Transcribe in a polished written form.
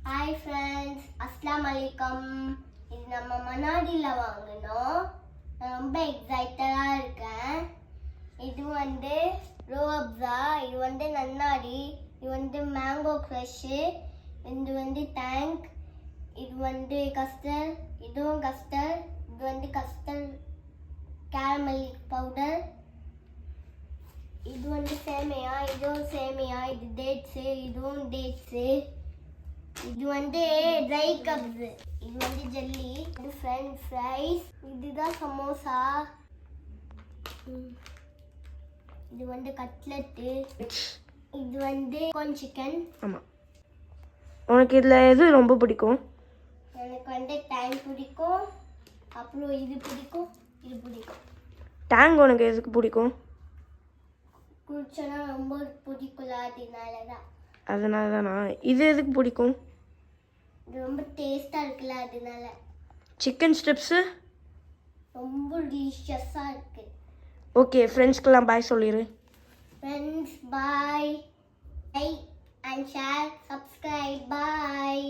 Hi friends, அஸ்ஸலாமு அலைக்கும். இது நம்ம மனாடியில் வாங்கினோம். நான் ரொம்ப எக்ஸைட்டடாக இருக்கேன். இது வந்து ரோஅப்ஸா, இது வந்து நன்னாரி, இது வந்து மேங்கோ க்ரஷ்ஷு, இது வந்து டேங்க், இது வந்து கஸ்டர்ட், இதுவும் கஸ்டர்ட், இது வந்து கஸ்டர்ட் கேரமல் பவுடர், இது வந்து சேமியா, இதுவும் சேமியா, இது டேட்ஸு, இதுவும் டேட்ஸு, இது வந்து ட்ரை கப்ஸ், இது வந்து ஜெல்லி, இது ஃப்ரெஞ்ச் ஃப்ரைஸ், இதுதான் சமோசா, இது வந்து கட்லெட்டு, இது வந்து கார்ன் சிக்கன். ஆமாம், உனக்கு இதில் எது ரொம்ப பிடிக்கும்? எனக்கு வந்து டேங்க் பிடிக்கும், அப்புறம் இது பிடிக்கும், இது பிடிக்கும். டேங்க் உனக்கு எதுக்கு பிடிக்கும்? குடிச்சோன்னா ரொம்ப பிடிக்கும்ல, அதனால தானா? இது எதுக்கு பிடிக்கும்? இது ரொம்ப டேஸ்ட்டாக இருக்குல்ல, அதனால. சிக்கன் ஸ்ட்ரிப்ஸு ரொம்ப டெலிஷியஸாக இருக்குது. ஓகே, ஃப்ரெண்ட்ஸ்க்கெல்லாம் பாய் சொல்லிடு. Friends bye. Like and share, subscribe, bye.